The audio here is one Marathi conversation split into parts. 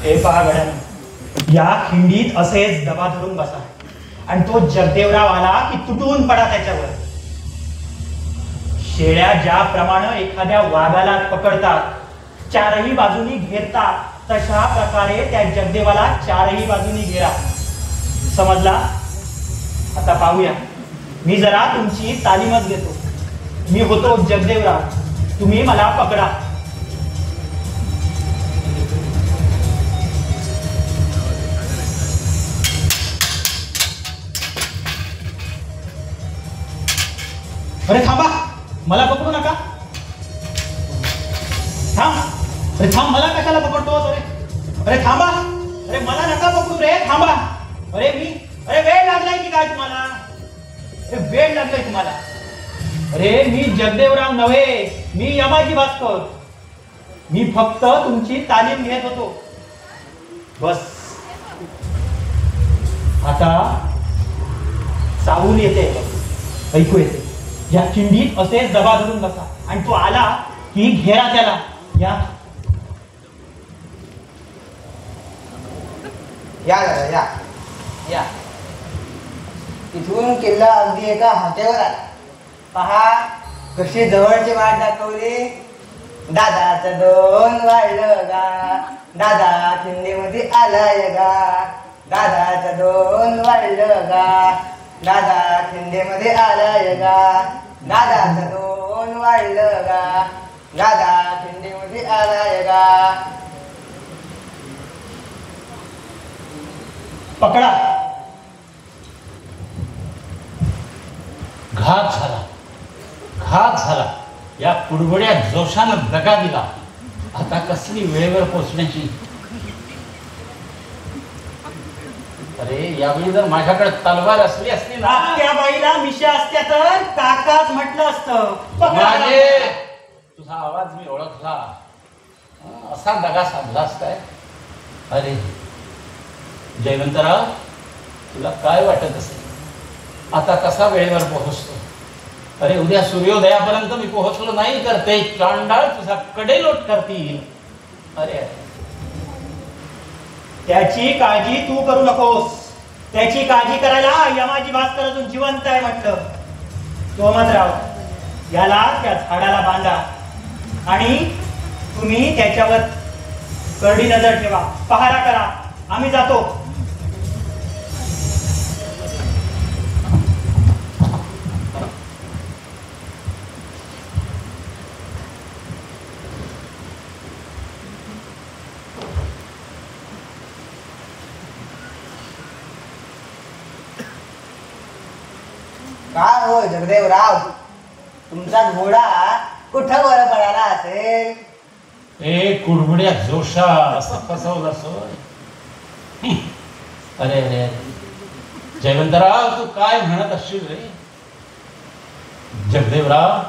हे पहा गड्यानं, या खिंडीत असेच दबा धरून बसा आणि तो जगदेवराव आला की तुटून पडा त्याच्यावर. शेळ्या ज्याप्रमाणे एखाद्या वाघाला पकडतात, चारही बाजूनी घेरतात, तशा प्रकारे त्या जगदेवाला चारही बाजूनी घेरा. समजला? आता पाहूया. मी जरा तुमची तालीमच घेतो. मी होतो जगदेवराव, तुम्ही मला पकडा. अरे थांबा, मला पकडू नका. थांब. अरे थांब, मला कशाला पकडतोस? अरे थांबा. अरे मला नका पकडू रे, थांबा. अरे वेळ लागलाय की काय तुम्हाला? अरे वेळ लागलाय तुम्हाला? अरे मी जगदेवराव नव्हे, मी यमाजी भास्कर. मी फक्त तुमची तालीम घेत होतो, बस. आता चावून येते, ऐकू येते. या खिंडीत असेच दबा धरून बसा आणि तो आला की घेरा त्याला. या या या या. इथून किल्ला अगदी एका हातेवर आला. पहा कशी जवळची वाट दाखवली. दादाचं दोन वाढलं गा, दादा खिंडीमध्ये आलाय गा. दादाचं दोन वाढलं गा, दादा खिंडीमध्ये आलाय गा. दादाचं दोन वाढलं गा, दादा खिंडीमध्ये आलाय गा. पकडा. घात झाला, घात झाला. या कुडबड्या जोशानं दगा दिला. आता कसली वेळेवर पोचण्याची. अरे यावेळी जर माझ्याकडे तलवार असली असती ना, त्या बाईला मिशा असत्या तर काकाच म्हटलं असतं. तुझा आवाज मी ओळखला. असा दगा साधलास काय? अरे जयवंतराव, तुला काय वाटत असेल आता कसा वेळेवर पोहोचतो? अरे उद्या सूर्योदयापर्यंत मी पोहोचलो नाही तर ते चांडाळ तुझा कडेलोट करतील. अरे त्याची काळजी तू करू नकोस. त्याची काळजी करायला यमाजी भास्कर अजून जिवंत आहे म्हटलं. सोमतराव, याला त्या झाडाला बांधा आणि तुम्ही त्याच्यावर करडी नजर ठेवा, पहारा करा. आम्ही जातो. काय हो जगदेवराव, तुमचा घोडा कुठं वर पडाला असेल? ए कुडबड्या जोशा, असं फसवलं असं. अरे अरे जयवंतराव, तू काय म्हणत असशील रे? जगदेवराव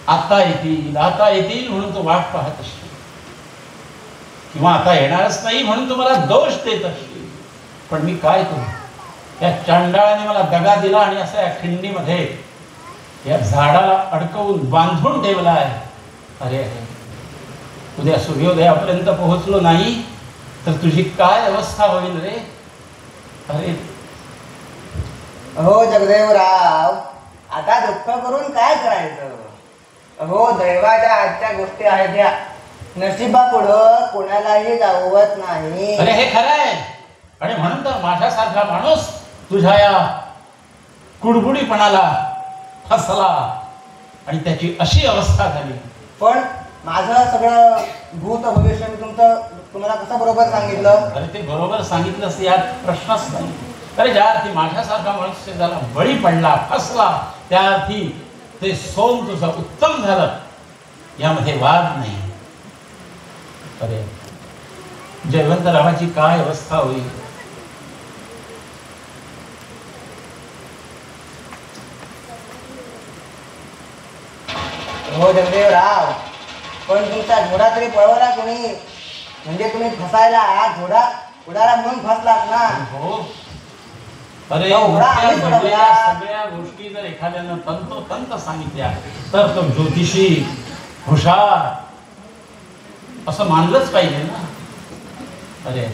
आता येतील म्हणून तू वाट पाहत असशील, किंवा आता येणारच नाही म्हणून तुम्हाला दोष देत असशील. पण मी काय करू? त्या चांडाळाने मला दगा दिला आणि असं या खिंडीमध्ये या झाडाला अडकवून बांधून ठेवला आहे. अरे अरे, उद्या सूर्योदयापर्यंत पोहोचलो नाही तर तुझी काय अवस्था होईल रे? अरे हो जगदेवराव, आता दुःख करून काय करायचं? हो, दैवाच्या आजच्या गोष्टी आहेत या. नशिबापुढं कोणालाही जावत नाही. अरे हे खरं आहे. आणि म्हणून तर माझ्यासारखा माणूस तुझ्या या कुडबुडीपणाला फसला आणि त्याची अशी अवस्था झाली. पण माझं सगळं भूत भविष्य मी तुम्हाला कसं बरोबर सांगितलं? अरे ते बरोबर सांगितलंस यात प्रश्नच नाही. अरे ज्या अर्थी माझ्यासारखा माणूस त्याला बळी पडला, फसला, त्या अर्थी ते सोम तुझं उत्तम झालं, यामध्ये वाद नाही. अरे जयवंतरावाची काय अवस्था होईल? हो जगदेवराव, पण तुमचा घोडा तरी पळवला कोणी? म्हणजे तुम्ही फसायला घोडाला म्हणून फसलात ना? हो. अरे सगळ्या गोष्टी जर एखाद्यानं तंतोतंत सांगितल्या तर तो ज्योतिषी, हुशार असं मानलंच पाहिजे ना. अरे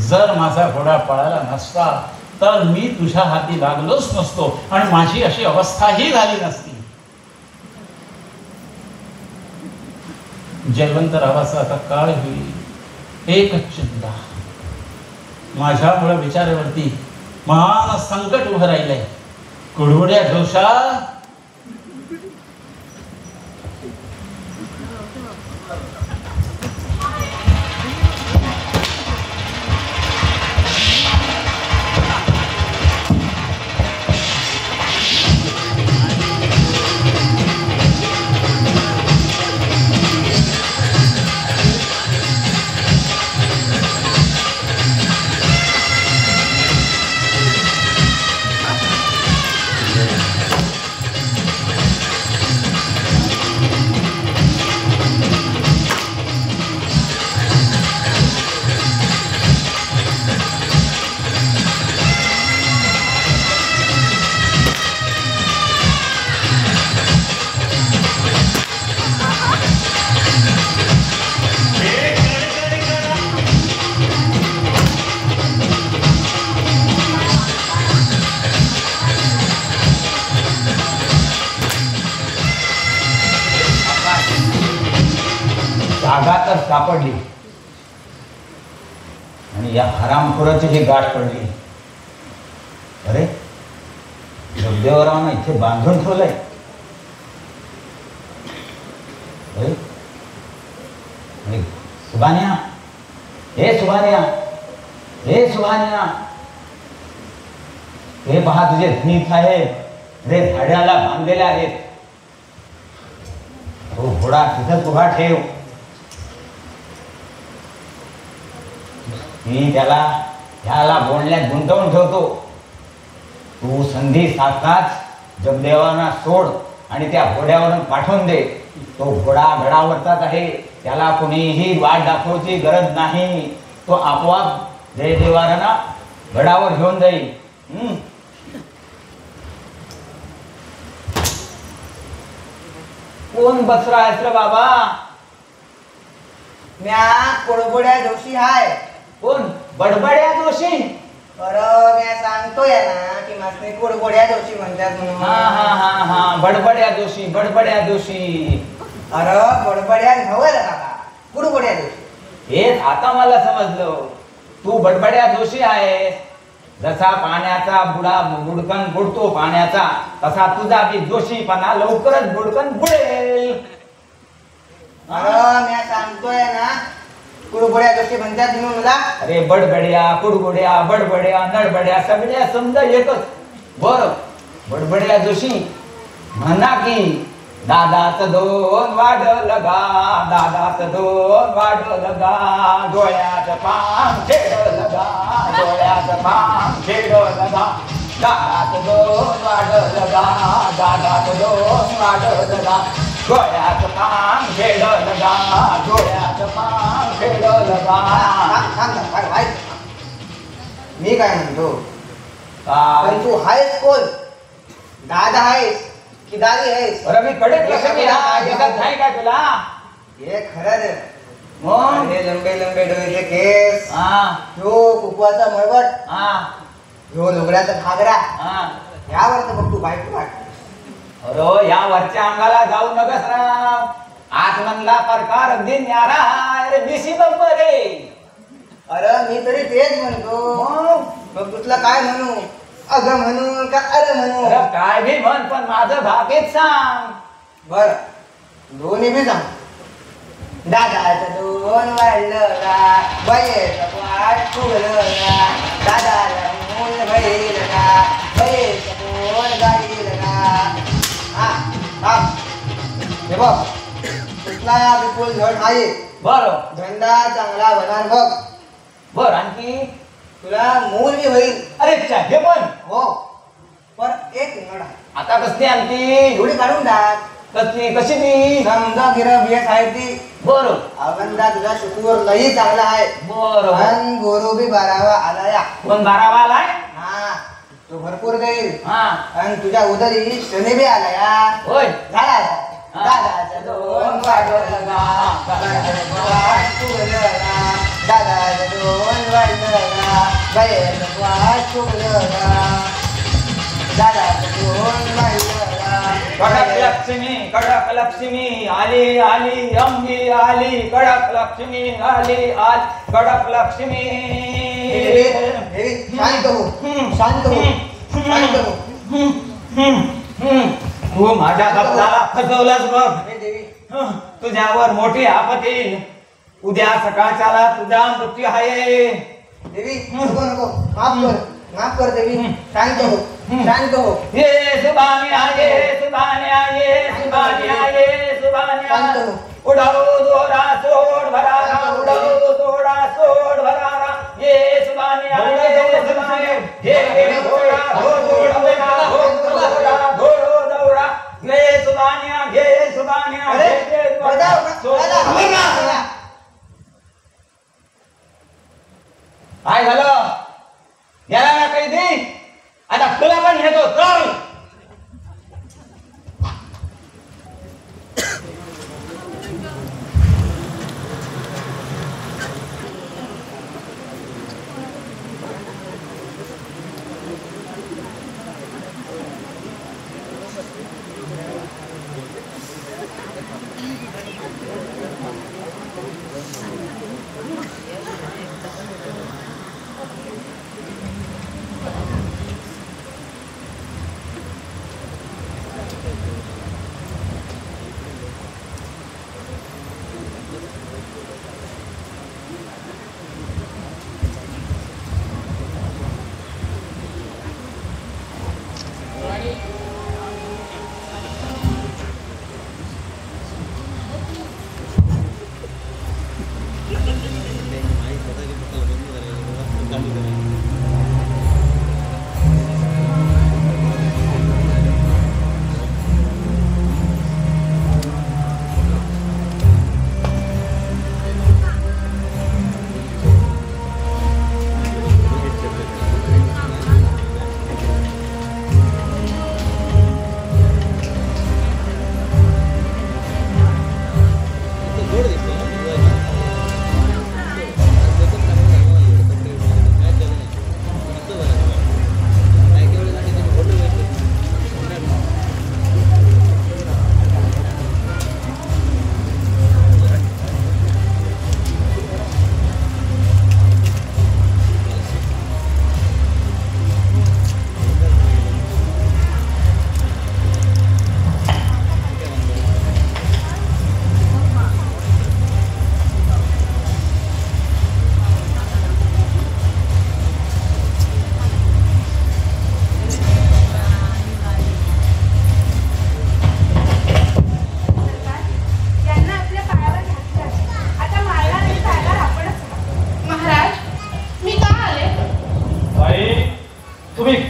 जर माझा घोडा पळाला नसता तर मी तुझ्या हाती लागलोच नसतो आणि माझी अशी अवस्थाही झाली नसती. जयवंतरावाचा आता काय होईल एकच चिंता. माझ्यामुळे विचारावरती महान संकट उभं राहिलंय. कुडकुड्या जोशा जागा तर सापडली आणि या हरामखोराची ही गाठ पडली. अरे जगदेवरावांना इथे बांधून ठेवलंय. अरे सुभान्या, हे सुभान्या, हे सुभान्या, हे पहा तुझे धनीक आहे रे, झाडाला बांधलेले आहेत. तो घोडा तिथंच उभा ठेव. मी ह्याला बोलण्यात गुंतवून ठेवतो. तू संधी साधताच जगदेवांना सोड आणि त्या घोड्यावरून पाठवून दे. तो घोडा गडावरचाच आहे, त्याला कोणीही वाट दाखवायची गरज नाही. तो आपोआप जयदेवांना गडावर घेऊन जाईल. कोण बसरा आहेस रे बाबा? म्या कुडकुड्या जोशी हाय. कोण? बडबड्या जोशी? बरं म्या सांगतोय ना की मासने कुडकुड्या जोशी म्हणतात म्हणून. हा हा हा हा बडबड्या जोशी, बडबड्या जोशी. अरे बडबड्या नव्हे रे काका, कुडकुड्या जोशी. हेच आता मला समजलं. तू बडबड्या जोशी आहेस. जसा पाण्याचा बुडकन बुडतो पाण्याचा, तसा तुझा बी जोशीपणा लवकरच बुडकन बुडेल. अरे म्या सांगतोय ना कुडकुड्या जोशी म्हणतात म्हणून मला. अरे बडबड्या, कुडकुड्या, बडबड्या, नडबड्या सगळ्या समजा एकच. बर बडबड्या जोशी म्हणा की दादाचं दोन वाढ लगा, दादाचं दोन वाढ लगा, डोळ्याचं पान खेळ लगा, डोळ्याचं पान खेळ लगा, दादाचं दोन वाढ लगा, दादाचं दोन वाढ लगा, डोळ्याचं पान खेळ लगा, डोळ्याचं पान खेळ लगा. मी काय म्हणतो, काय? पण तू आहेस कोण? दादा आहेस की दादी आहेस? अरे मी कडक लक्ष केला, दिसत नाही काय तुला? हे खरं रे. मग हे लंबे लंबे डोळ्याचे केस, हा ह्यो कुकवाचा मळवट, हा ह्यो लुगड्याचा घागरा, हा. यावर तर बघ तू बायको वाट. अरे या वरच्या अंगाला जाऊ नकस राव. आत्मनला प्रकार अगदी न्यारा. अरे बिसी बंबर रे. अरे मी तरी तेच म्हणतो. मग तुला काय म्हणू? अगं म्हणू का अरे म्हणू? अरे काय बी म्हण, पण माझं भागेच सांग. बर दोन्ही बी सांग. दादाचं दोन वाढलं का, बयेचं पाठ फुगलं का, दादाला मूल भरेल का, बयेचं पोट गाडील का. हा हे बघ, कुठला विपुल झड आहे. बर झंडा चांगला होणार बघ. बर आणखी तुला मूल बी होईल. अरे हे पण हो, पण एक नड आहे. आता कसली आणखी एवढी काढून टाक. कसली कशी ती? समजा गिरं बियत आहे ती. बर अगंदा तुझा शुक्र लई चांगला आहे. बर पण गोरू बी बारावा आला या. कोण बारावा आलाय? हा तो भरपूर जाईल. हा आणि तुझ्या उदरी शनी बी आला या. होय झाला आता. दादाचं दोन वाढलं का, दादाचं गा बाहेर वाट फुगलं गा दादाचं दोन वाढलं गा कडक लक्ष्मी आली आली अंबी आली कडक लक्ष्मी आली आली कडक लक्ष्मी शांत हो शांत हो शांत हो तू माझ्या कपडाला फसवलंस बघ हे देवी तुझ्यावर मोठी आपत येईल उद्या सकाळच्याला तुझा मृत्यू आहे देवी नको नको माफ कर देवी शांत हो शांत हो ये सुबानिया ये सुबानिया ये सुबानिया ये सुबानिया शांत हो उडाओ दोरा सोड भरारा उडाओ दोरा सोड भरारा ये सुबानिया ये सुबानिया ये घोडा घोडा दौडा ये सुबानिया ये सुबानिया अरे काय झालं याला ना काही दे आता तुला पण घेतो चल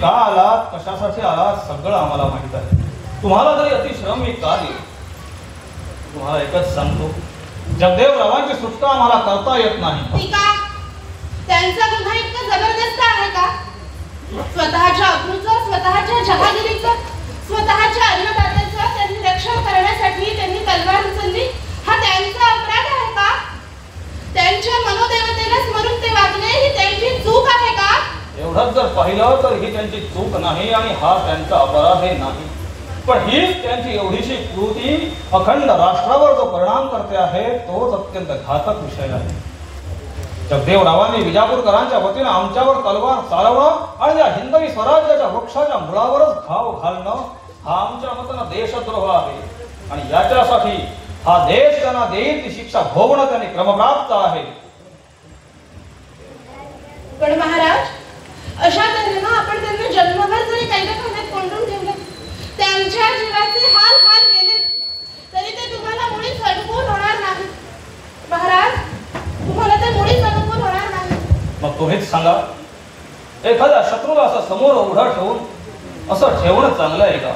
का आलात, कशासाठी आलात सगळं आम्हाला माहित आहे. तुम्हाला तरी अतिश्रम मी का दिले? तुम्हाला एकच सांगतो, जगदेवरावांची सुटका आम्हाला करता येत नाही. त्यांचा गुन्हा इतका जबरदस्त आहे का? स्वतःच्या अब्रूचं, स्वतःच्या जहागिरीचं, स्वतःच्या अन्नदात्याचं त्यांनी रक्षण करण्यासाठी त्यांनी तलवार उचलली, हा त्यांचा अपराध आहे का? त्यांच्या मनोदेवतेला स्मरून ते वागणे ही त्यांची चूक आहे का? एवढंच जर पाहिलं तर ही त्यांची चूक नाही आणि हा त्यांचा अपराधही नाही, पण हीच त्यांची एवढीशी कृती अखंड राष्ट्रावर जो परिणाम करते आहे तोच अत्यंत घातक विषय आहे. जगदेवरावांनी विजापूरकरांच्या वतीने आमच्यावर तलवार चालवणं आणि या हिंदवी स्वराज्याच्या वृक्षाच्या मुळावरच घाव घालणं हा आमच्या मतानं देशद्रोह आहे आणि याच्यासाठी हा देश त्यांना देईल ती शिक्षा भोगणं त्यांनी क्रमप्राप्त आहे. पण महाराज, अशा तऱ्हेनं आपण त्यांना जन्मभर जरी कैदेखान्यात कोंडून ठेवले, त्यांच्या जीवाचे हाल हाल केले, तरी ते तुम्हाला मुळीच अनुभव होणार नाही. महाराज, तुम्हाला ते मुळीच अनुभव होणार नाही. मग तुम्हीच सांगा, एखाद्या शत्रूला असं समोर उभं ठेवून असं ठेवणं चांगलं आहे का?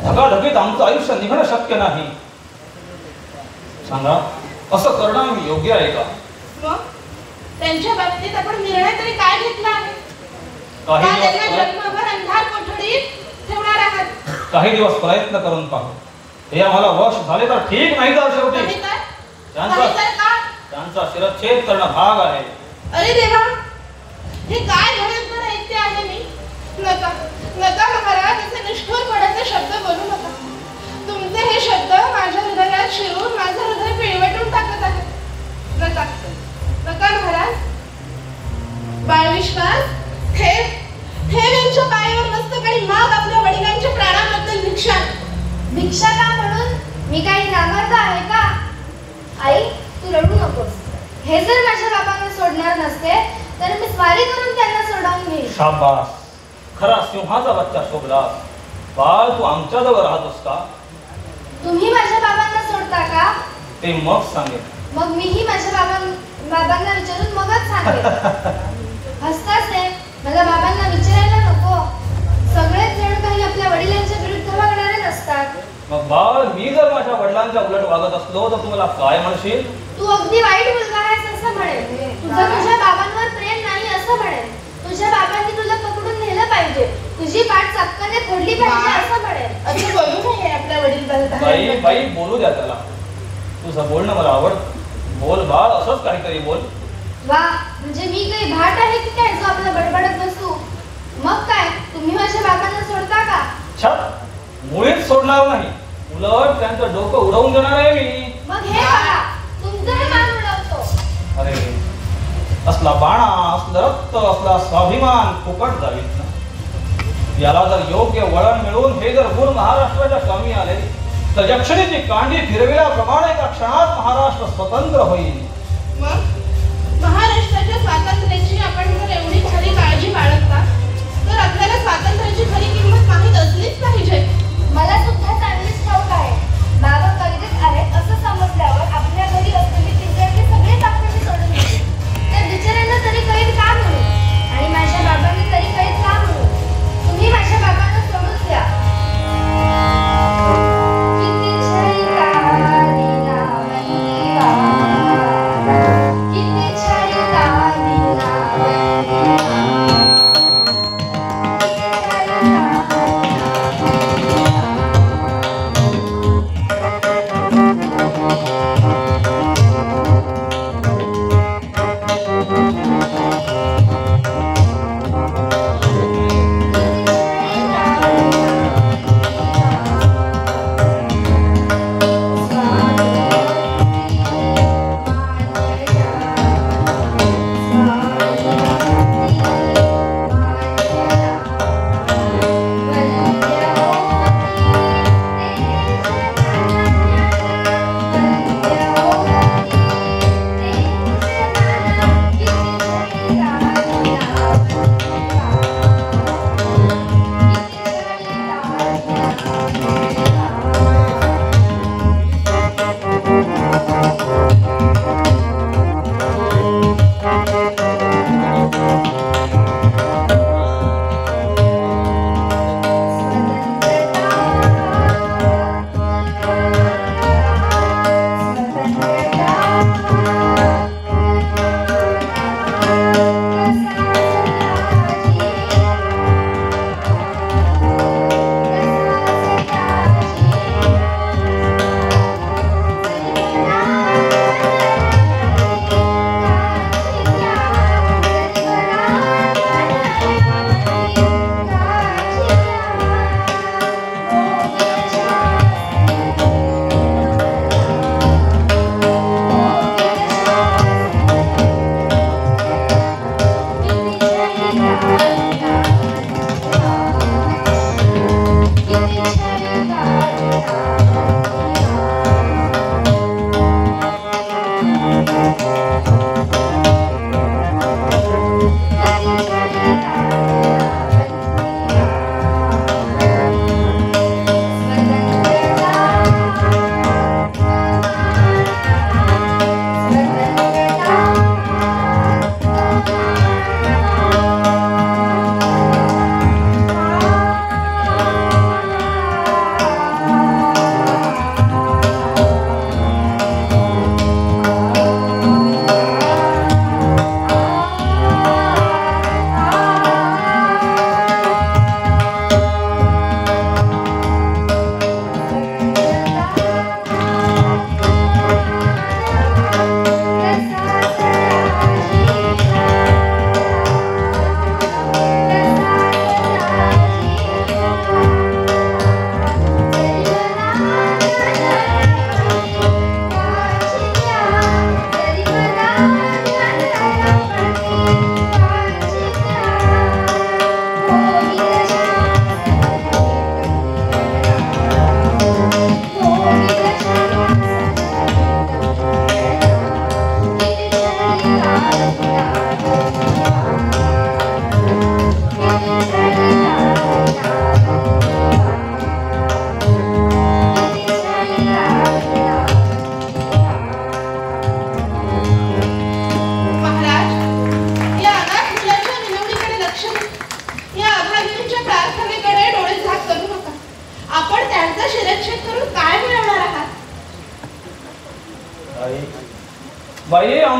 धगाधगीत आमचं आयुष्य निघणं शक्य नाही. सांगा, असं करणं योग्य आहे का? मग त्यांच्या बाबतीत आपण निर्णय तरी काय घेतला आहे? त्यांना जन्मभर अंधार कोठडीत ठेवणार आहात. काही दिवस प्रयत्न करून पाहू. हे आम्हाला वश झाले तर ठीक, नाही तर शेवटी त्यांचा शिरच्छेद करणं भाग आहे. अरे देवा, हे काय म्हणत बरं ऐकते आहे मी? नका नका महाराज, असे निष्ठुरपणाचे शब्द बोलू नका. तुमचे हे शब्द माझ्या हृदयात शिरून माझं हृदय पिळवटून टाकत आहे. नका नका महाराज. बाळविश्वास, ठेव यांच्या पायावर मस्तक आणि माग आपल्या वडिलांच्या प्राणाबद्दल भिक्षा. भिक्षा का म्हणून? मी काही नामर्थ आहे का? आई, तू रडू नकोस. हे जर माझ्या बाबांना सोडणार नसते तर मी स्वारी करून त्यांना सोडवून घेईन. शाबास, खरा सिंहाचा बच्चा शोभला. बाळ, तू आमच्याजवळ राहतोस का? तुम्ही माझ्या बाबांना सोडता का? ते मग सांगेल. मग मीही माझ्या बाबांना विचारून मगच सांगेन. हसताच आहे. मला बाबांना विचारायला नको. सगळेच जण काही आपल्या वडिलांच्या विरुद्ध वागणारे नसतात. मग बाळ, मी जर माझ्या वडिलांच्या उलट वागत असलो तर तुम्हाला काय म्हणशील? तू अगदी वाईट मुलगा आहेस असं म्हणेल. तुझं तुझ्या बाबांवर प्रेम नाही असं म्हणेल. तुझ्या बाबांनी तुला पकडून नेलं पाहिजे. तुझी पाठ चपकाने फोडली पाहिजे असं म्हणेल. असं बोलू नये आपल्या वडील. बाई बाई, बोलू द्या त्याला. तुझं बोलणं मला आवडतं. बोल बाळ, असंच काहीतरी बोल. वा, म्हणजे मी काही भाट आहे की काय जो आपला बडबडत बसू? मग काय, तुम्ही माझ्या बाबांना सोडता का? छाप, मुळीच सोडणार नाही. उलट त्यांचं डोकं उडवून देणार आहे मी. मग हे बघा, तुमचं मान उडवतो. अरे, असला बाणा, असलं रक्त, असला स्वाभिमान फुकट जावीत ना. याला जर योग्य वळण मिळून हे जर गुण महाराष्ट्राच्या कामी आले तर यक्षिणीची कांडी फिरविल्याप्रमाणे एका क्षणात महाराष्ट्र स्वतंत्र होईल. मग महाराष्ट्राच्या स्वातंत्र्याची आपण जर एवढी खरी काळजी बाळगता तर आपल्याला स्वातंत्र्याची खरी किंमत माहीत असलीच पाहिजे. मला सुद्धा चांगलीच ठाऊक आहे. बाबा कैदेत आहेत असं समजल्यावर आपल्या घरी असलेले विद्यार्थी सगळेच आपण सोडून गेले. त्या बिचाऱ्यांना तरी कैद का म्हणू आणि माझ्या बाबांनी तरी कैद का म्हणू? तुम्ही माझ्या बाबांना सोडून द्या. किती छळीताली नावंती वा, किती छळीताली नावंती वा.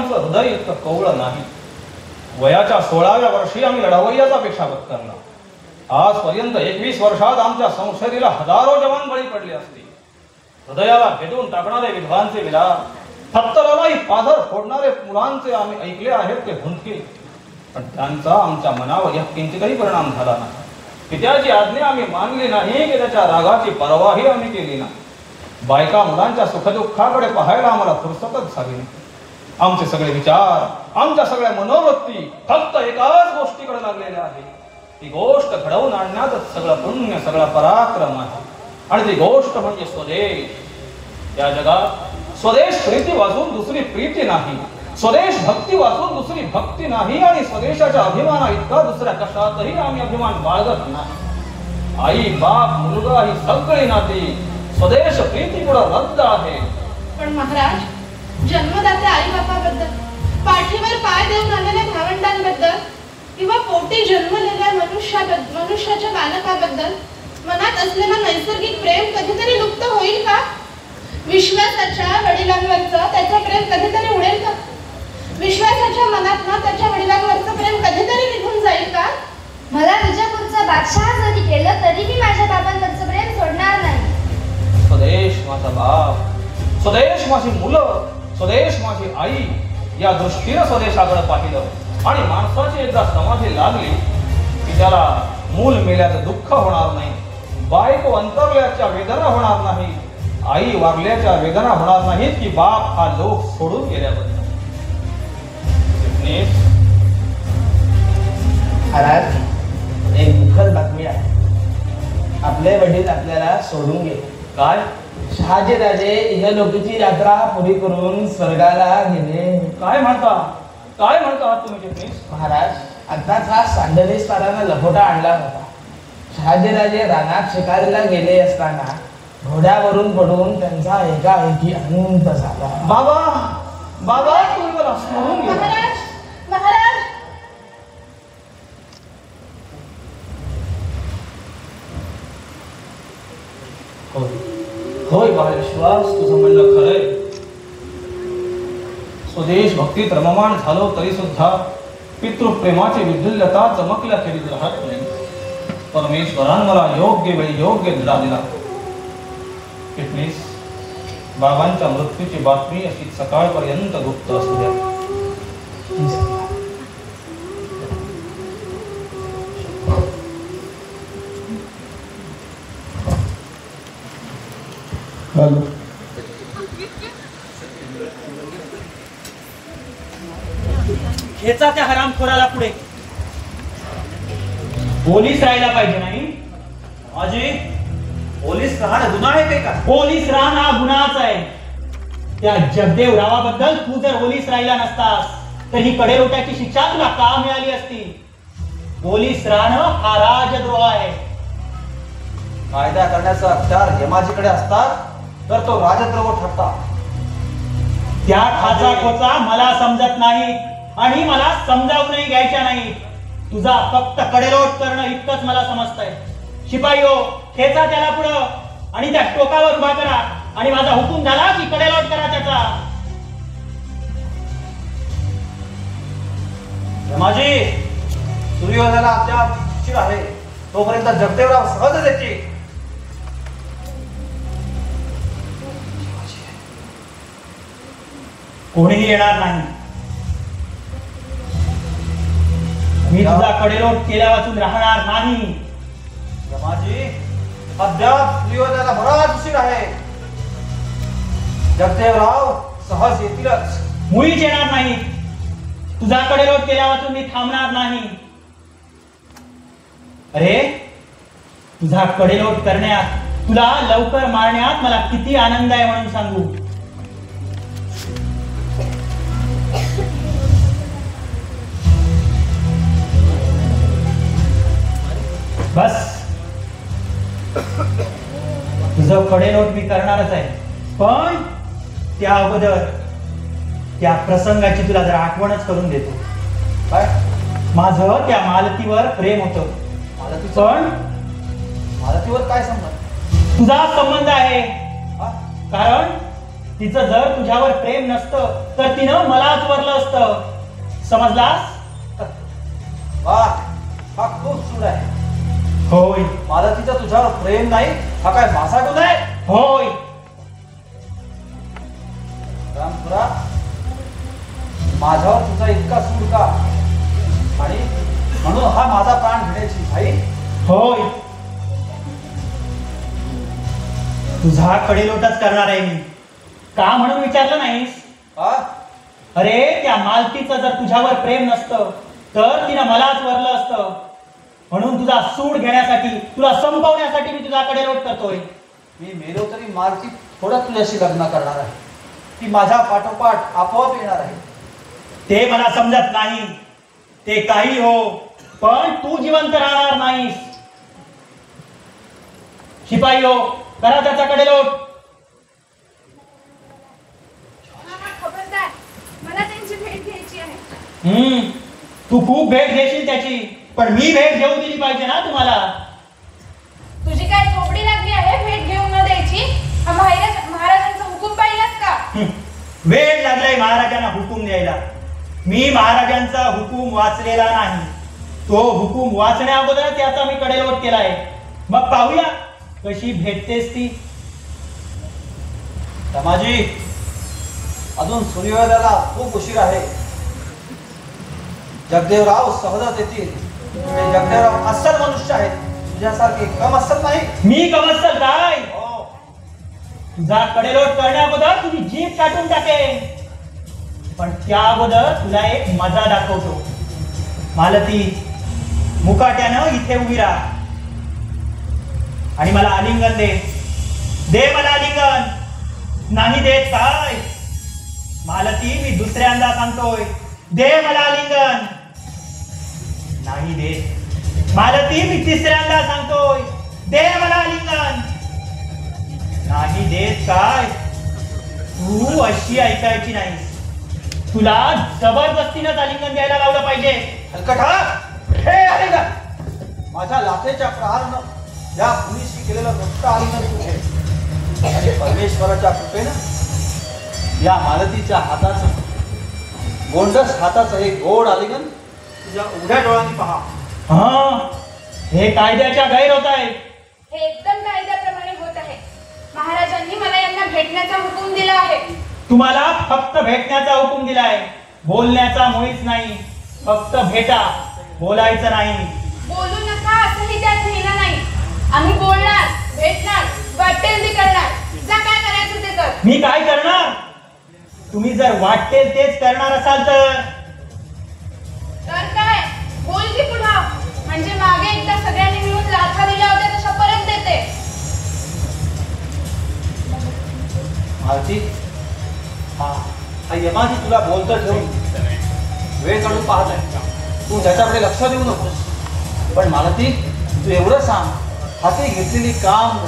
आमचं हृदय इतकं कवळं नाही. वयाच्या 16व्या वर्षी आम्ही लढावय्याचा पेशा पत्करला. आजपर्यंत 21 वर्षात आमच्या संसदेला हजारो जवान बळी पडले असते. हृदयाला भेटून टाकणारे विधवांचे विलाप, थत्तरालाही पाझर फोडणारे मुलांचे आम्ही ऐकले आहेत ते हुंदके, पण त्यांचा आमच्या मनावर एक किंचितही परिणाम झाला नाही. पित्याची आज्ञा आम्ही मानली नाही की त्याच्या रागाची परवाही आम्ही केली नाही. बायका मुलांच्या सुखदुःखाकडे पाहायला आम्हाला फुरसतच झाली नाही. आमचे सगळे विचार, आमच्या सगळ्या मनोवृत्ती फक्त एकाच गोष्टीकडे लागलेल्या आहेत. ती गोष्ट घडवून आणण्यातच सगळं पुण्य, सगळा पराक्रम आहे. आणि ती गोष्ट म्हणजे स्वदेश. या जगात स्वदेश प्रीती वाचून दुसरी प्रीती नाही, स्वदेश भक्ती वाचून दुसरी भक्ती नाही, आणि स्वदेशाच्या अभिमाना इतका दुसऱ्या कशातही आम्ही अभिमान बाळगत नाही. आई, बाप, मुलगा ही सगळी नाती स्वदेश प्रीती पुढे रद्द आहे. पण महाराज, जन्मदात्या आई बापाबद्दल, पाठीवर पाय देऊन आलेल्या भावंडांबद्दल किंवा पोटी जन्मलेल्या मनुष्याच्या बालकाबद्दल मनात असलेलं नैसर्गिक प्रेम कधीतरी लुप्त होईल का? विश्वासाच्या वडिलांवरचं त्याचं प्रेम कधीतरी उडेल का? विश्वासाच्या मनातनं त्याच्या वडिलांवरचं प्रेम कधीतरी निघून जाईल का? मला विजापूरचा बादशाह जरी केलं तरी मी माझ्या बाबांवरचं प्रेम सोडणार नाही. स्वदेश माझा बाप, स्वदेश माझी मुलं, स्वदेश माझी आई या दृष्टीनं स्वदेशाकडे पाहिलं आणि माणसाची एकदा समाधी लागली की त्याला मूल मेल्याचं दुःख होणार नाही, बायको अंतरल्याच्या वेदना होणार नाही, आई वारल्याच्या वेदना होणार नाहीत की बाप हा लोक सोडून गेल्याबद्दल. महाराज, एक दुःखद बातमी आहे. आपले वडील आपल्याला सोडून गेले. काय? शहाजीराजे इहलोकीची यात्रा पुरी करून स्वर्गाला गेले. काय म्हणता? काय म्हणता तुम्ही चिटणीस? महाराज, आताच हा सांडणीस्तारानं लफोटा आणला होता. शहाजीराजे रानात शिकारीला गेले असताना घोड्यावरून पडून त्यांचा एकाएकी अनंत झाला. बाबा, बाबा, तुम्ही मला सोडून गेला. महाराज, महाराज, होय बाळविश्वास, तुझं म्हणणं खरंय. स्वदेश भक्तीत रममाण झालो तरी सुद्धा पितृप्रेमाची विद्युल्यता चमकल्या खेरीज राहत नाही. परमेश्वरान मला योग्य वेळी योग्य धडा दिला. चिटणीस, बाबांच्या मृत्यूची बातमी अशी सकाळपर्यंत गुप्त असू द्या. खेचा त्या हरामखोराला पुढे. पोलीस राहायला पाहिजे नाही माझी. पोलीस राहणं गुन्हा आहे का? पोलीस राहणं हा गुन्हाच आहे. त्या जगदेव रावाबद्दल तू जर पोलीस राहिला नसतास तर ही कडेलोट्याची शिक्षा तुला का मिळाली असती? पोलीस राहणं हा राजद्रोह आहे. कायदा करण्याचा अख्तियार यमाजीकडे असतात तर तो राजद्रोह ठरता. त्या ठाचा खोचा मला समजत नाही आणि मला समजावूनही घ्यायच्या नाही. तुझा फक्त कडेलोट करणं इतकंच मला समजतंय. शिपाई हो, खेचा त्याला पुढं आणि त्या टोकावर उभा करा आणि माझा हुकूम झाला की कडेलोट करा त्याचा. यमाजी, सूर्योदयाला आपल्या उशीर आहे, तोपर्यंत जगदेवराव सहजच येतील. कोणीही येणार नाही. मी तुझा कडेलोट केल्या वाचून राहणार नाही. यमाजी, अद्याप सूर्योदयाला बराच उशीर आहे. जगदेवराव सहज येतीलच. मुळीच येणार नाही. तुझा कडेलोट केल्या वाचून मी थांबणार नाही. अरे, तुझा कडेलोट करण्यात, तुला लवकर मारण्यात मला किती आनंद आहे म्हणून सांगू. बस, तुझं कडेलोट मी करणारच आहे. पण त्या अगोदर त्या प्रसंगाची तुला जरा आठवणच करून देतो. काय? माझं त्या मालतीवर प्रेम होतं. पण मालतीवर काय संबंध? तुझा संबंध आहे. कारण तिचं जर तुझ्यावर प्रेम नसतं तर तिनं मलाच वरलं असतं. समजलास? वा, हा खूप सूड आहे. होय मला तिचं तुझ्यावर प्रेम नाही, हा काय मासा गुन्हा आहे? होय. रामपुरा, माझ्यावर तुझा इतका सूड का? आणि म्हणून हा माझा प्राण घेण्याची भाई? होय, तुझा कडेलोटच करणार आहे मी. का म्हणून विचारलं नाहीस? हा? अरे त्या मालतीचं जर तुझ्यावर प्रेम नसतं तर तिनं मलाच वरलं असतं. म्हणून तुझा सूड घेण्यासाठी, तुला संपवण्यासाठी मी तुझा कडेलोट करतोय. मी मेलो तरी मालती थोडं तुझ्याशी लग्न करणार आहे. ती माझ्या पाठोपाठ आपोआप येणार आहे. ते मला समजत नाही. ते काही हो, पण तू जिवंत राहणार नाहीस. शिपाई हो, करा त्याचा कडेलोट. खबरदार, मला त्यांची भेट घ्यायची आहे. तू खूप भेट घेशील त्याची, पण मी भेट घेऊ दिली पाहिजे ना तुम्हाला. तुझी काय झोपडी लागली आहे भेट घेऊन न द्यायची? महाराजांचा हुकूम पाहिलास का? वेळ लागलाय महाराजांना हुकूम द्यायला. मी महाराजांचा हुकूम वाचलेला नाही. तो हुकूम वाचण्या अगोदर त्याचा मी कडेलोट केलाय. मग पाहूया कशी भेटतेस ती. समाजी, अजून सूर्योदयाला खूप उशीर आहे. जगदेवराव सहजच येतील. ते जगदेवराव अस्सल मनुष्य आहेत, तुझ्यासारखे कम अस्सल नाही. मी कमसल काय? हो. तुझा कडेलोट करण्या अगोदर तुझी जीभ काटून टाकेन. पण त्या अगोदर तुला एक मजा दाखवतो. मालती, मुकाट्यानं इथे उभी राहा आणि मला आलिंगन दे. दे मला आलिंगन. नाही देत काय? मालती, मी दुसऱ्यांदा सांगतोय, दे मला आलिंगन. नाही देत. मालती, मी तिसऱ्यांदा सांगतोय, दे मला आलिंगन. नाही देत काय? तू अशी ऐकायची नाही. तुला जबरदस्तीनं आलिंगन द्यायला लावलं पाहिजे. हलकटा, हे आलिंगन माझ्या लाथेच्या प्रहारानं या मुलीशी केलेलं मोठं आलिंगन तू घे. आणि परमेश्वराच्या कृपेनं या मालतीच्या हाताचं, गोंडस हाताचं हे गोड आलिंगन तुझ्या उघड्या डोळ्यांनी पहा. हा, हे कायद्याच्या गैर होत आहे. हे एकदम कायद्याप्रमाणे होत आहे. महाराजांनी मला यांना भेटण्याचा हुकूम दिला आहे. तुम्हाला फक्त भेटण्याचा हुकूम दिलाय, बोलण्याचा मुळीच नाही. फक्त भेटा, बोलायचं नाही. बोलू नका असंही त्यात लिहिलं नाही. आम्ही बोलणार, भेटणार, वाटेल ते करणार. जा, काय करायचं ते कर. मी काय करणार? तुम्ही जर वाटेल तेच करणार असाल तर काय बोल की पुन्हा, म्हणजे मागे एकदा सगळ्यांनी मिळून लाथा दिल्या होत्या तशा परत देते. मालती, हा यमाजी तुला बोलतं ठेवून वेळ काढून पाहत आहे. तू त्याच्याकडे लक्ष देऊ नकोस. पण मालती, तू एवढं सांग, हाती घेतलेली काम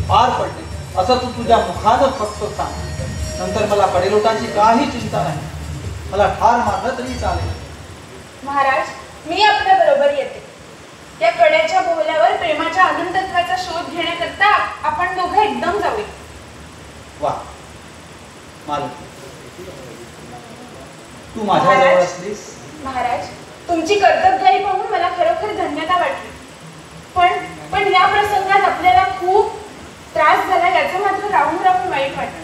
पार पडते असं तू तुझ्या मुखानं फक्त सांग. नंतर मला कडेलोटाची काही चिंता नाही. मला ठार मारलं तरी चालेल. महाराज, मी आपल्या बरोबर येते. त्या कड्याच्या बोहल्यावर प्रेमाच्या अनंतत्वाचा शोध घेण्याकरता आपण दोघं एकदम जाऊया. वा मालती, तू माझ्याजवळ असलीस. महाराज, तुमची कर्तव्यही पाहून मला खरोखर धन्यता वाटली. पण या प्रसंगात आपल्याला खूप त्रास झाला याचं मात्र राहून राहून वाईट वाटलं.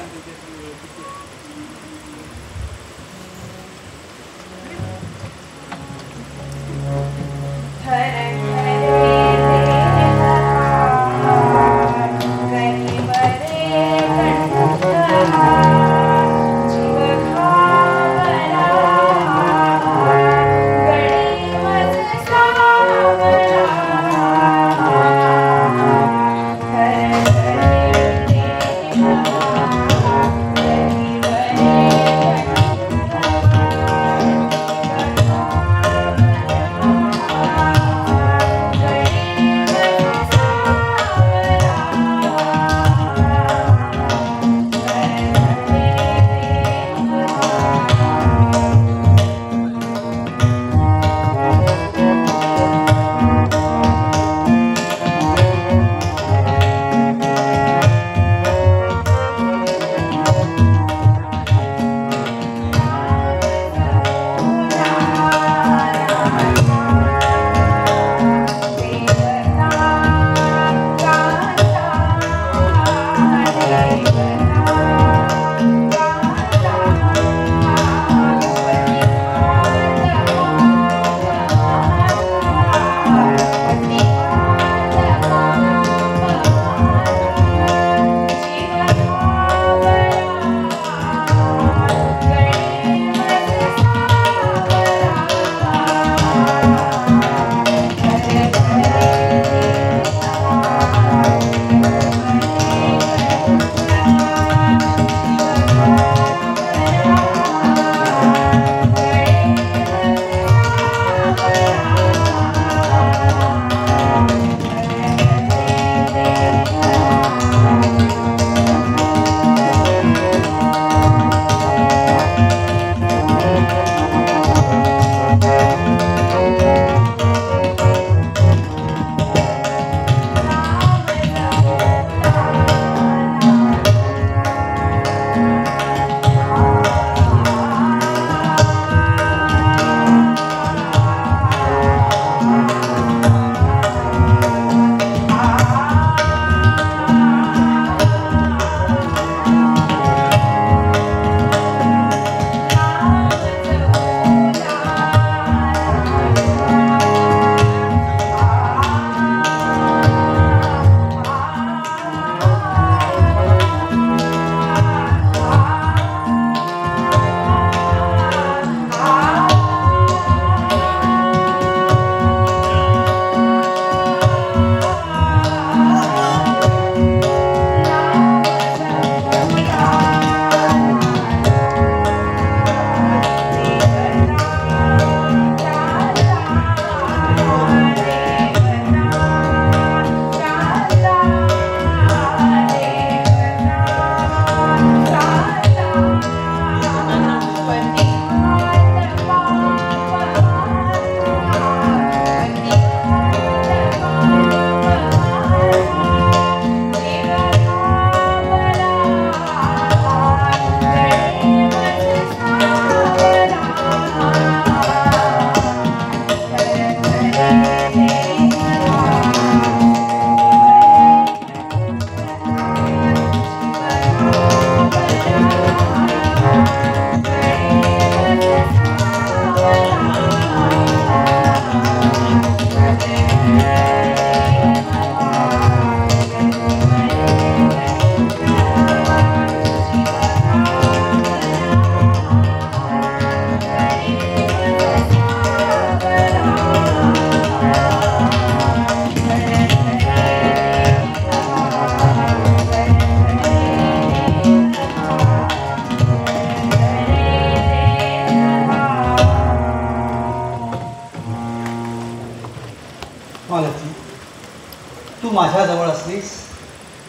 माझ्याजवळ असलीस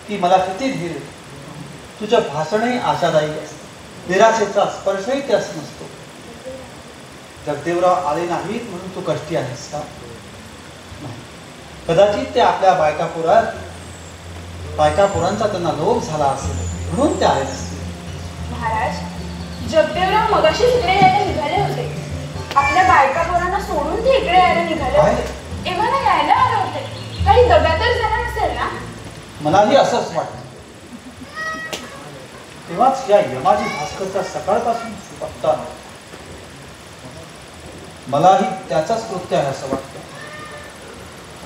की मला किती धीर येतो. तुझं भाषणही आशादायी असतं, निराशेचा स्पर्शही त्यास नसतो. जगदेवराव आले नाहीत म्हणून तू कष्टी आहेस का? नाही. कदाचित ते आपल्या बायकापोरांचा त्यांना लोभ झाला असेल म्हणून ते आले नसतील. महाराज, जगदेवराव मगाशी इकडे यायला निघाले होते. आपल्या बायका पोरांना सोडून ते इकडे यायला निघाले होते. एव्हाना यायला आले होते. काही दगा तर झाला नसेल ना? मलाही असंच वाटतं. तेव्हाच या यमाजी भास्करचा सकाळपासून पत्ता नव्हता. मलाही त्याचाच कृत्य आहे असं वाटतं.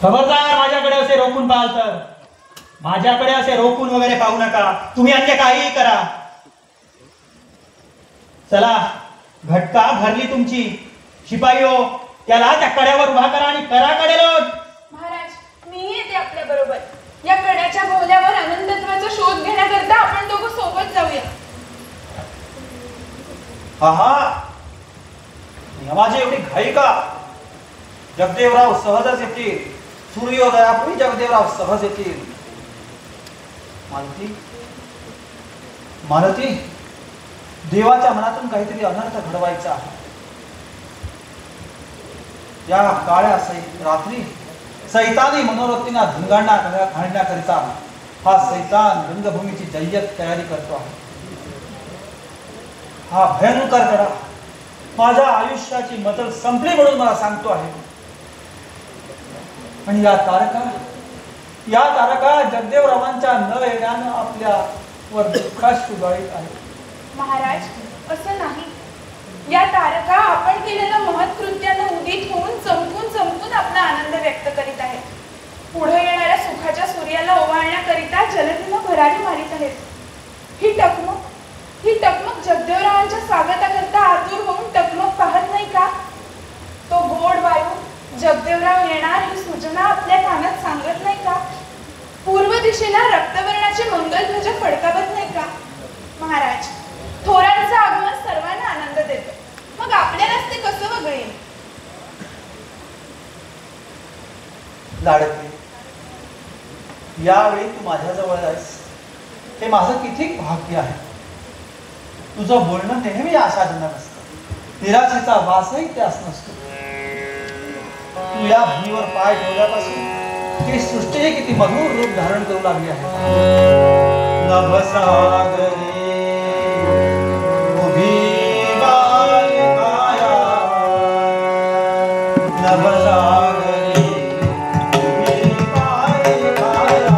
खबरदार, माझ्याकडे असे रोखून पाहाल तर. माझ्याकडे असे रोखून वगैरे पाहू नका. तुम्ही अन्य काहीही करा. चला, घटका भरली तुमची. शिपाई हो, त्याला त्या कड्यावर उभा करा आणि करा कडेलोट. महाराज, मी येते आपल्या बरोबर. या कड्याच्या बोहल्यावर आनंदत्वाचा शोध घेण्याकरता आपण दोघं सोबत जाऊया. हा, यमाजी एवढी घाई का? जगदेवराव सहजच येतील. सूर्योदयापूर्वी जगदेवराव सहज येतील. मालती, देवाच्या मनातून काहीतरी अनर्थ घडवायचा आहे. या काळ्या रात्री सैतानी मनोवृत्तींना धिंगाणा घालण्याकरिता हा सैतान रंगभूमीची जय्यत तयारी करतो आहे. हा भयंकर कडा माझ्या आयुष्याची मजल संपली म्हणून मला सांगतो आहे. आणि या तारका जगदेवरावांच्या न येण्यानं आपल्या वर दुःखाश्रू गाळीत आहे. महाराज, असं नाही. या तारका आपण केलेल्या महत्कृत्यानं उदित होऊन चमकून आपला आनंद व्यक्त करीत आहेत. पुढे येणाऱ्या सुखाच्या सूर्याला ओवाळण्याकरिता जलदीनं भरारी मारित आहेत. ही टकमक जगदेवरावांच्या स्वागताकरता आतुर होऊन टकमक पाहत नाही का? तो गोड वायू जगदेवराव येणार ही सूचना आपल्या कानात सांगत नाही का? पूर्व दिशेला रक्तवर्णाचे मंगलध्वज फडकावत नाही का? महाराज, थोरांचं आगमन सर्वांना आनंद देतो. मग आपल्यालाच ते कसं वगळेल? लाडके, यावेळी तू माझ्याजवळ आहेस हे माझं किती भाग्य आहे. तुझं बोलणं नेहमी आशाजनक असतं. निराशेचा वासही त्यास नसतो. तू या भूमीवर पाय ठेवल्यापासून ही सृष्टी किती मधुर रूप धारण करू लागली आहे. नभसागरी उभी बालिकाया, नभसागरी उभी बालिकाया,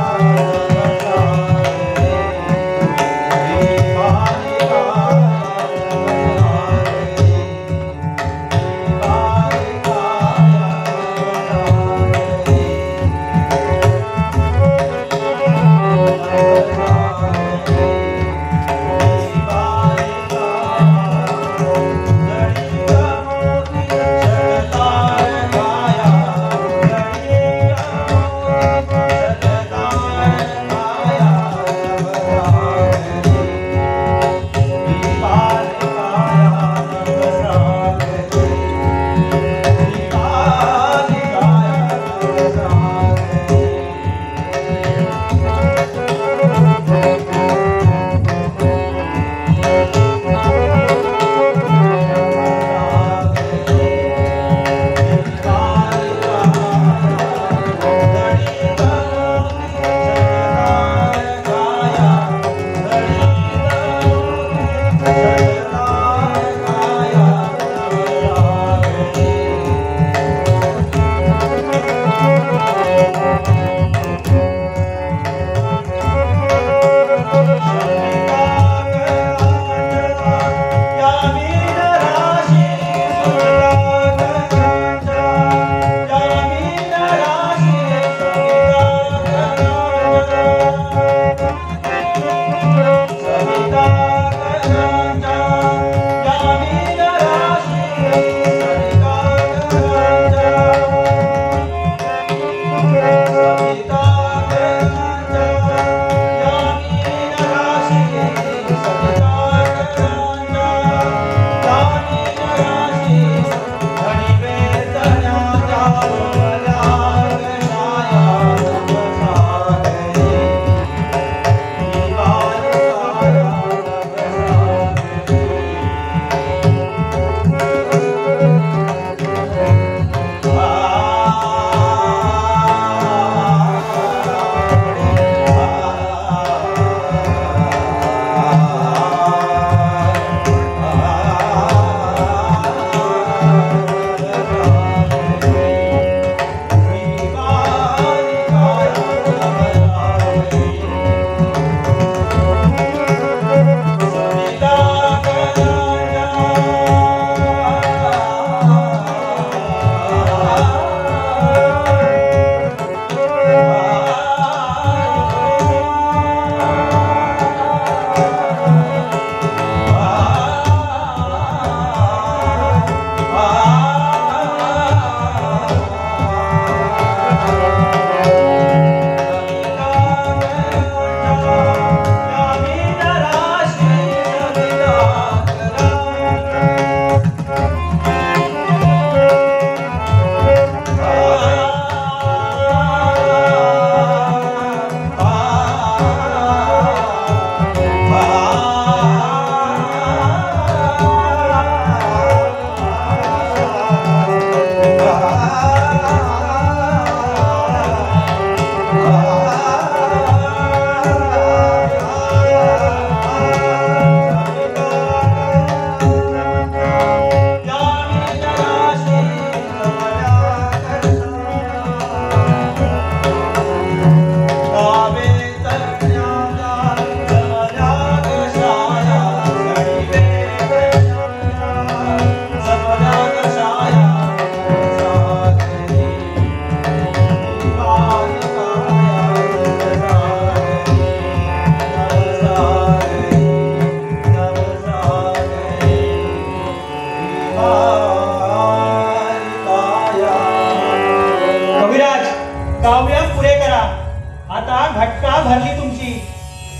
भरली तुमची.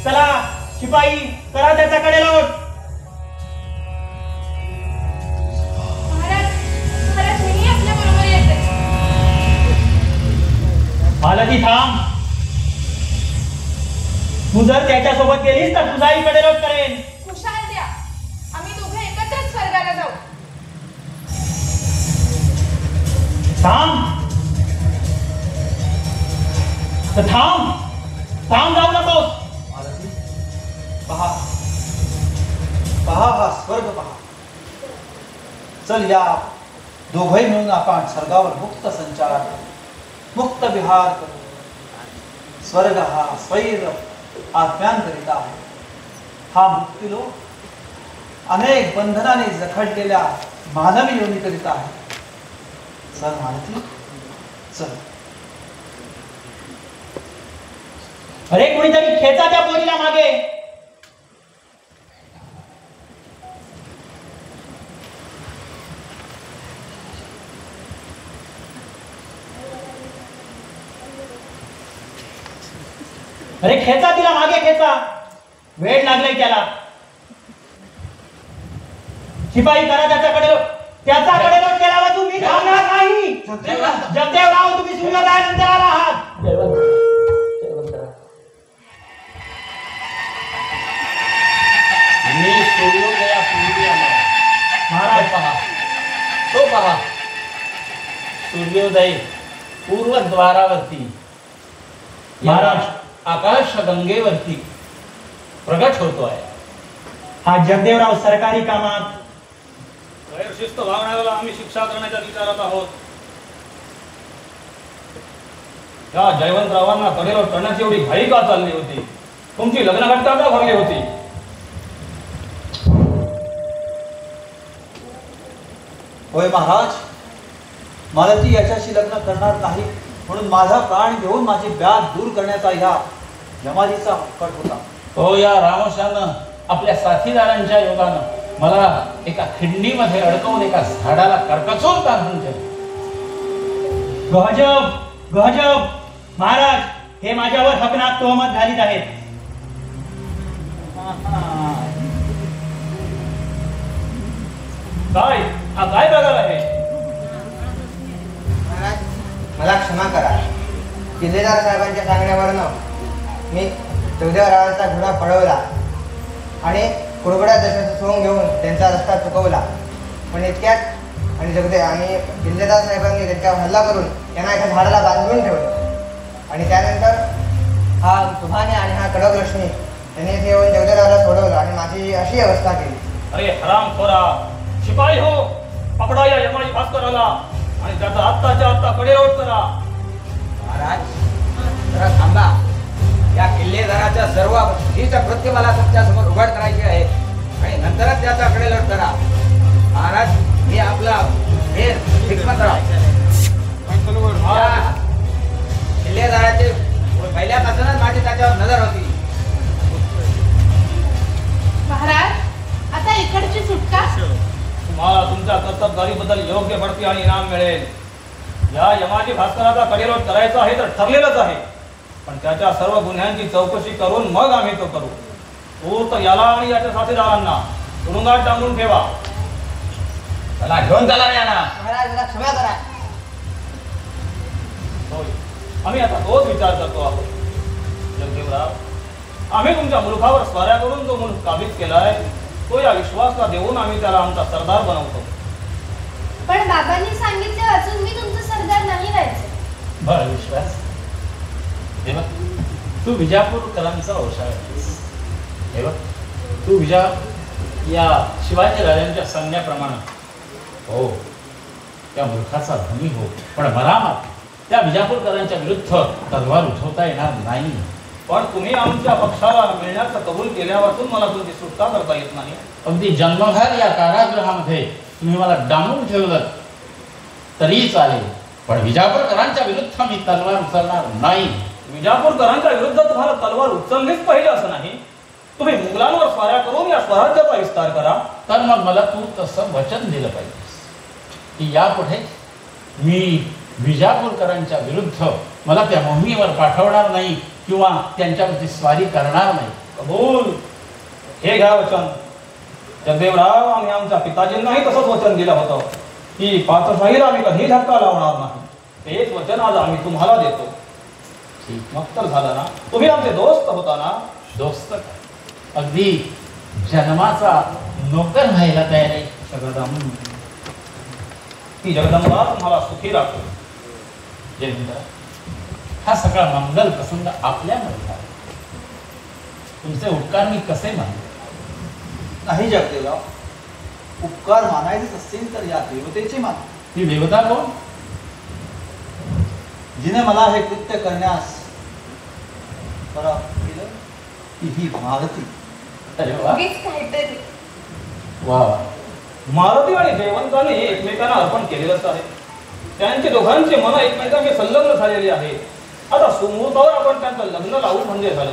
चला शिपाई, करा त्याच्याकडे लोट. महाराज मीही आपल्या बरोबर येते. मालती थांब. तू जर त्याच्यासोबत गेलीस तर तुझाही कडे लोट करेन. खुशाल द्या, आम्ही दोघे एकत्रच स्वर्गाला जाऊ. थांब तर थांब, थांब, जाऊ नकोस. मालती, पहा पहा हा स्वर्ग पहा. चल या दोघे मिळून आपण स्वर्गावर मुक्त संचार, मुक्त विहार करू. स्वर्ग हा स्वैर आत्म्यांकरिता आहे. हा मृत्यूलोक अनेक बंधनाने जखडलेल्या मानवी योनीकरिता आहे. चल मालती, चल. अरे कोणीतरी खेचा त्या पोरीला मागे. अरे खेचा तिला मागे, खेचा. वेळ लागलाय त्याला. शिपाई, करा त्याच्याकडे लोट. त्याच्याकडे लोट केला वा तुम्ही थांबणार नाही. जगदेवराव, तुम्ही सूर्योदयानंतर आहात. मी सूर्योदयापूर्वी आलो. महाराज पहा, तो पहा, सूर्योदय पूर्वद्वारावरती महाराज, आकाश गंगेवरती प्रगट होतोय. हा जगदेवराव सरकारी कामात गैरशिस्त वागणाऱ्याला आम्ही शिक्षा करण्याच्या विचारात आहोत. या जयवंतरावांना कडेवर करण्याची एवढी घाई का चालली होती? तुमची लग्नघट्टा का भरली होती? होय महाराज, मालती याच्याशी लग्न करणार नाही म्हणून माझा प्राण घेऊन माझी व्याध दूर करण्याचा ह्या यमाजीचा कट होता. तो या रामोशानं आपल्या साथीदारांच्या योगानं मला एका खिंडीमध्ये अडकवून एका झाडाला करकचून बांधून ठेवले. गजब, गजब. महाराज, हे माझ्यावर हकनाक तोहमत घालीत आहेत. काय हा काय प्रकार आहे? महाराज, मला क्षमा करा. किल्लेदार साहेबांच्या सांगण्यावरनं मी जगदेवरावांचा घोडा पळवला आणि कुरघोड्या दशाचं सोंग घेऊन त्यांचा रस्ता चुकवला. पण इतक्यात आणि किल्लेदार साहेबांनी त्यांच्यावर हल्ला करून त्यांना एका झाडाला बांधून ठेवलं. आणि त्यानंतर हा तुफाने आणि हा कडक लक्ष्मी त्यांनी इथे येऊन जगदेवरावाला सोडवलं आणि माझी अशी अवस्था केली. अरे हरामखोरा शिपाई हो, पकडा या यमाजी आणि त्याचा आत्ताच्या आत्ता कडेलोट करा. महाराज जरा थांबा. या किल्लेदाराच्या सर्व बुद्धीचं कृत्य मला तुमच्या समोर उघड करायची आहे आणि नंतरच त्याचा कडेलोट करा. महाराज मी आपला हे हिकमतराव किल्लेदाराचे पहिल्यापासूनच माझी त्याच्यावर नजर होती. महाराज आता इकडची सुटका. तुम्हाला तुमच्या कर्तबगारीबद्दल योग्य बढती आणि इनाम मिळेल. या यमाजी भास्कराचा कडेलोट करायचा आहे तर ठरलेलंच आहे, पण त्याच्या सर्व गुन्ह्यांची चौकशी करून मग आम्ही तो करू. तो याला आणि याच्या साथीदारांना तुरुंगात डांबून ठेवा. त्याला घेऊन चला रे यांना. महाराज जरा क्षमा करा. होय, आम्ही आता तोच विचार करतो आहोत. जगदेवराव, आम्ही तुमच्या मुलखावर स्वाऱ्या करून जो मुलूक काबीज केलाय तो या विश्वासला देऊन आम्ही त्याला आमचा सरदार बनवतो. पण बाबांनी सांगितले वाचून मी तुमचं सरदार नाही व्हायचं. बरं विश्वास, हे बघ तू विजापूरकरांचा वंशाळ आहेस. हे बघ तू या शिवाजी राजांच्या सैन्याप्रमाणे हो त्या मूर्खाचा धनी हो, पण मरामात त्या विजापूरकरांच्या विरुद्ध तलवार उठवता येणार नाही. पण तुम्ही आमच्या पक्षाला मिळण्याचं कबूल केल्यापासून मला तुमची सुटका करता येत नाही. अगदी जन्मभर या कारागृहामध्ये तुम्ही मला डांबून ठेवलं तरी चालेल, पण विजापूरकरांच्या विरुद्ध मी तलवार उचलणार नाही. विजापूरकरांच्या विरुद्ध तुम्हाला तलवार उचललीच पाहिजे असं नाही. तुम्ही मुघलांवर स्वाऱ्या करून या स्वराज्याचा विस्तार करा. तर मग मला तू तसं वचन दिलं पाहिजे की यापुढे मी विजापूरकरांच्या विरुद्ध मला त्या मोहिमेवर पाठवणार नाही किंवा त्यांच्यावरती स्वारी करणार नाही. कबूल. हे घ्या वचन. जगदेवराव, आम्ही आमच्या पिताजींनाही तसंच वचन दिलं होतं की पात्रशाहीला आम्ही कधी धक्का लावणार नाही. तेच वचन आज आम्ही तुम्हाला देतो. ठीक, मग तर झालं ना. तुम्ही आमचे दोस्त होता ना. दोस्त अगदी जन्माचा नोकर व्हायला तयार आहे. जगदंब, ती जगदंबा तुम्हाला सुखी राखो. जयंत, हा सगळा मंगल प्रसंग आपल्यामध्ये झाला. तुमचे उपकार मी कसे मानले? नाही जगदेवराव, उपकार मानायचेच असतील तर या देवतेचे मान. ती देवता कोण? जिने मला हे कृत्य करण्यास पराभूत केलं ती ही मालती. अरे वा उगीच काहीतरी. वा वा. मारुती आणि जयवंताने एकमेकांना अर्पण केलेलंच आहे. त्यांचे दोघांचे मन एकमेकांशी संलग्न झालेली आहे. आता सुमुहूर्तावर आपण त्यांचं लग्न लावू म्हणजे झालं.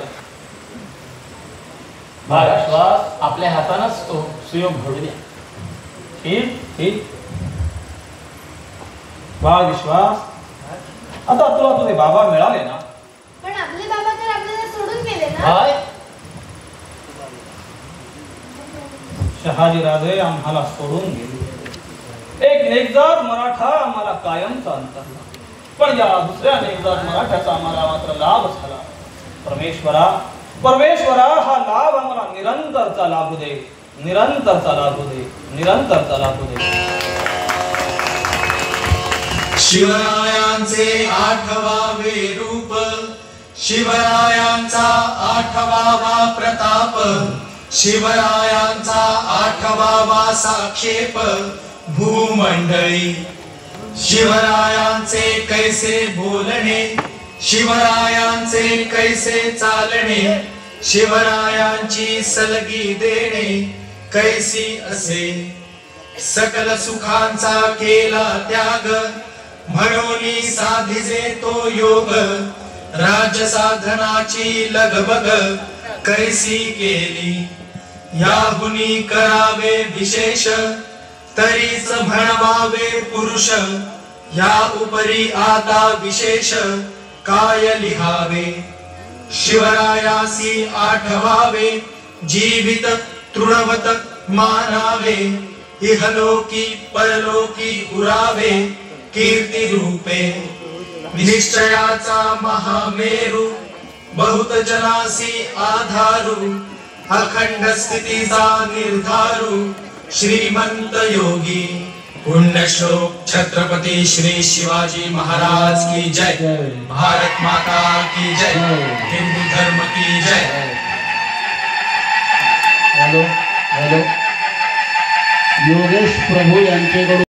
महाराष्ट्रात आपल्या हातानच तो सुयोग घडू द्या. ठीक ठीक. वा विश्वास, आता तुला तुझे बाबा मिळाले ना. पण आपले बाबा तर आपल्याला सोडून गेले ना. काय? शहाजी राजे आम्हाला सोडून गेले. एक नेकजात मराठा आम्हाला कायमचा अंतरला, पण या दुसऱ्या नेकजात मराठ्याचा आम्हाला मात्र लाभ झाला. परमेश्वरा परमेश्वरा, हा लाभ आम्हाला निरंतरचा लाभू दे, निरंतरचा लाभू दे, निरंतरचा लाभू दे. शिवरायांचे 8वे रूप, शिवरायांचा 8वा प्रताप, शिवरायांचा 8वा साक्षेप भूमंडळी. शिवरायांचे कैसे बोलणे, शिवरायांचे कैसे चालणे, शिवरायांची सलगी देणे कैसी असे. सकल सुखांचा केला त्याग, म्हणून साधिजे तो योग. राज साधनाची लगबग कैसी केली, याहुनी करावे विशेष, तरीच म्हणवावे पुरुष. या उपरी आता विशेष काय लिहावे. शिवरायासी आठवावे, जीवित तृणवत मानावे. इहलोकी परलोकी उरावे कीर्ती रूपे. निश्चयाचा महामेरू, बहुत जनासी आधारू. अखंड स्थितीचा निर्धारू, श्रीमंत योगी. पुण्यश्लोक छत्रपती श्री शिवाजी महाराज की जय. भारत माता की जय. हिंदू धर्म की जय. हॅलो हॅलो, योगेश प्रभू यांच्याकडून